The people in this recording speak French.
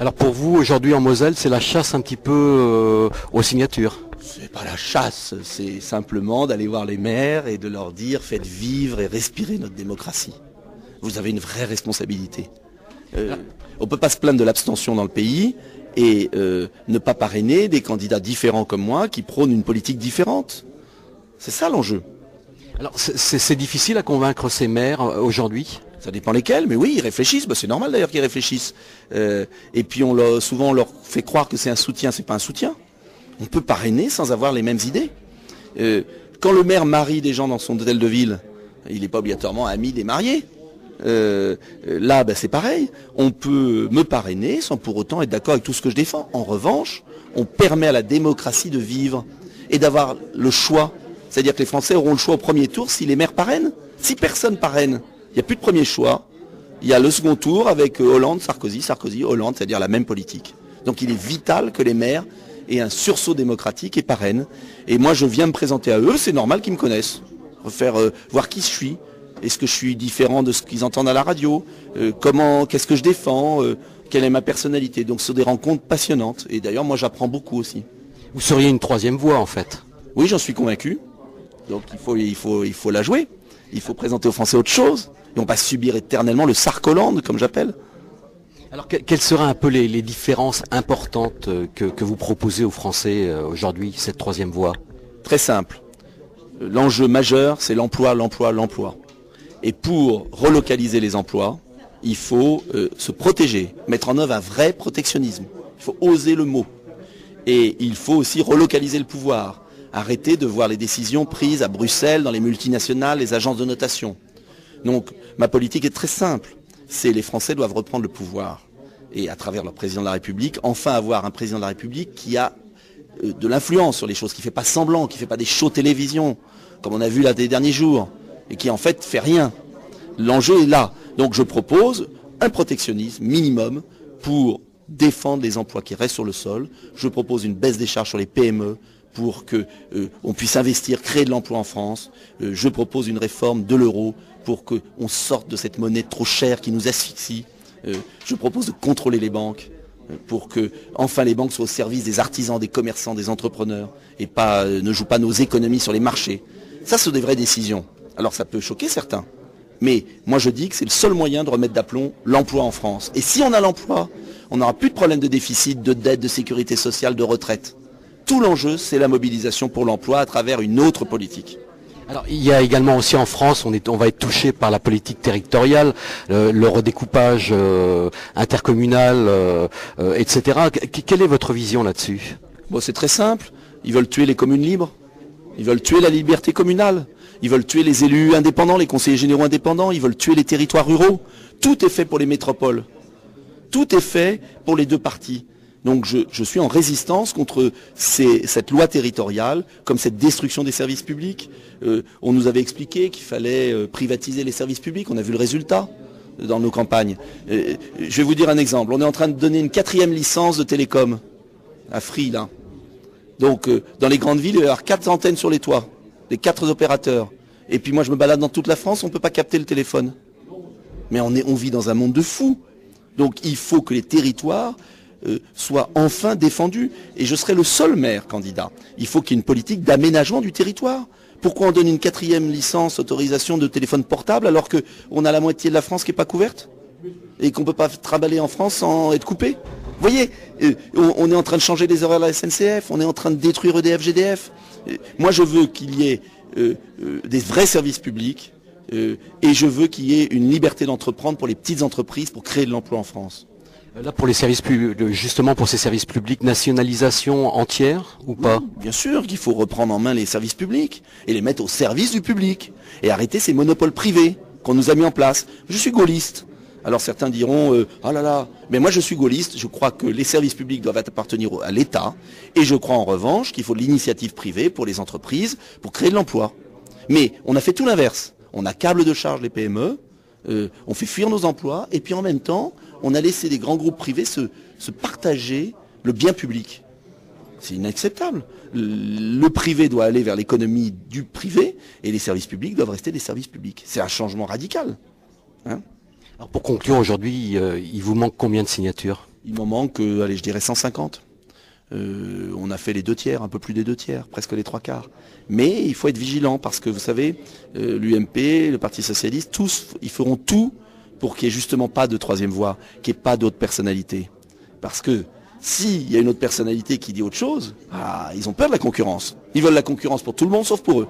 Alors pour vous, aujourd'hui en Moselle, c'est la chasse un petit peu aux signatures. C'est pas la chasse, c'est simplement d'aller voir les maires et de leur dire faites vivre et respirer notre démocratie. Vous avez une vraie responsabilité. On ne peut pas se plaindre de l'abstention dans le pays et ne pas parrainer des candidats différents comme moi qui prônent une politique différente. C'est ça l'enjeu. Alors c'est difficile à convaincre ces maires aujourd'hui. Ça dépend lesquels, mais oui, ils réfléchissent. C'est normal d'ailleurs qu'ils réfléchissent. Et puis souvent on leur fait croire que c'est un soutien, c'est pas un soutien. On peut parrainer sans avoir les mêmes idées. Quand le maire marie des gens dans son hôtel de ville, il n'est pas obligatoirement ami des mariés. Là, c'est pareil. On peut me parrainer sans pour autant être d'accord avec tout ce que je défends. En revanche, on permet à la démocratie de vivre et d'avoir le choix. C'est-à-dire que les Français auront le choix au premier tour si les maires parrainent. Si personne parraine, il n'y a plus de premier choix. Il y a le second tour avec Hollande, Sarkozy, Hollande, c'est-à-dire la même politique. Donc il est vital que les maires aient un sursaut démocratique et parrainent. Et moi, je viens me présenter à eux, c'est normal qu'ils me connaissent. Faire voir qui je suis. Est-ce que je suis différent de ce qu'ils entendent à la radio? Qu'est-ce que je défends? Quelle est ma personnalité? Donc ce sont des rencontres passionnantes. Et d'ailleurs, moi, j'apprends beaucoup aussi. Vous seriez une troisième voie, en fait. Oui, j'en suis convaincu. Donc il faut la jouer. Il faut présenter aux Français autre chose. Et on ne va pas subir éternellement le Sarkoland, comme j'appelle. Alors quelles seraient un peu les différences importantes que vous proposez aux Français aujourd'hui, cette troisième voie? Très simple. L'enjeu majeur, c'est l'emploi, l'emploi, l'emploi. Et pour relocaliser les emplois, il faut se protéger, mettre en œuvre un vrai protectionnisme. Il faut oser le mot. Et il faut aussi relocaliser le pouvoir. Arrêter de voir les décisions prises à Bruxelles, dans les multinationales, les agences de notation. Donc, ma politique est très simple. C'est les Français doivent reprendre le pouvoir. Et à travers leur président de la République, enfin avoir un président de la République qui a de l'influence sur les choses, qui ne fait pas semblant, qui ne fait pas des shows télévision, comme on a vu là des derniers jours, et qui en fait fait rien. L'enjeu est là. Donc je propose un protectionnisme minimum pour défendre les emplois qui restent sur le sol. Je propose une baisse des charges sur les PME pour que on puisse investir, créer de l'emploi en France. Je propose une réforme de l'euro pour qu'on sorte de cette monnaie trop chère qui nous asphyxie. Je propose de contrôler les banques pour que enfin les banques soient au service des artisans, des commerçants, des entrepreneurs et pas ne jouent pas nos économies sur les marchés. Ça, ce sont des vraies décisions. Alors ça peut choquer certains, mais moi je dis que c'est le seul moyen de remettre d'aplomb l'emploi en France. Et si on a l'emploi, on n'aura plus de problème de déficit, de dette, de sécurité sociale, de retraite. Tout l'enjeu, c'est la mobilisation pour l'emploi à travers une autre politique. Alors il y a également aussi en France, on va être touché par la politique territoriale, le redécoupage intercommunal, etc. Quelle est votre vision là-dessus? Bon, c'est très simple. Ils veulent tuer les communes libres. Ils veulent tuer la liberté communale. Ils veulent tuer les élus indépendants, les conseillers généraux indépendants. Ils veulent tuer les territoires ruraux. Tout est fait pour les métropoles. Tout est fait pour les deux parties. Donc je suis en résistance contre cette loi territoriale, comme cette destruction des services publics. On nous avait expliqué qu'il fallait privatiser les services publics. On a vu le résultat dans nos campagnes. Je vais vous dire un exemple. On est en train de donner une 4e licence de télécom à Free, là. Donc dans les grandes villes, il va y avoir 4 antennes sur les toits, les 4 opérateurs. Et puis moi je me balade dans toute la France, on ne peut pas capter le téléphone. Mais on vit dans un monde de fous. Donc il faut que les territoires soient enfin défendus. Et je serai le seul maire candidat. Il faut qu'il y ait une politique d'aménagement du territoire. Pourquoi on donne une 4e licence, autorisation de téléphone portable, alors qu'on a la moitié de la France qui n'est pas couverte? Et qu'on ne peut pas trimballer en France sans être coupé? Vous voyez, on est en train de changer les horaires de la SNCF, on est en train de détruire EDF, GDF. Moi je veux qu'il y ait des vrais services publics et je veux qu'il y ait une liberté d'entreprendre pour les petites entreprises pour créer de l'emploi en France. Là pour les services publics, justement pour ces services publics, nationalisation entière ou pas? Oui, bien sûr qu'il faut reprendre en main les services publics et les mettre au service du public et arrêter ces monopoles privés qu'on nous a mis en place. Je suis gaulliste. Alors certains diront ah là là, mais moi je suis gaulliste, je crois que les services publics doivent appartenir à l'État et je crois en revanche qu'il faut de l'initiative privée pour les entreprises pour créer de l'emploi. Mais on a fait tout l'inverse. On accable de charge les PME, on fait fuir nos emplois et puis en même temps on a laissé des grands groupes privés se partager le bien public. C'est inacceptable. Le privé doit aller vers l'économie du privé et les services publics doivent rester des services publics. C'est un changement radical. Hein ? Alors pour conclure aujourd'hui, il vous manque combien de signatures? Il m'en manque, allez, je dirais 150. On a fait les 2 tiers, un peu plus des 2 tiers, presque les 3 quarts. Mais il faut être vigilant parce que vous savez, l'UMP, le Parti Socialiste, tous, ils feront tout pour qu'il n'y ait justement pas de troisième voie, qu'il n'y ait pas d'autres personnalités. Parce que s'il y a une autre personnalité qui dit autre chose, ils ont peur de la concurrence. Ils veulent la concurrence pour tout le monde sauf pour eux.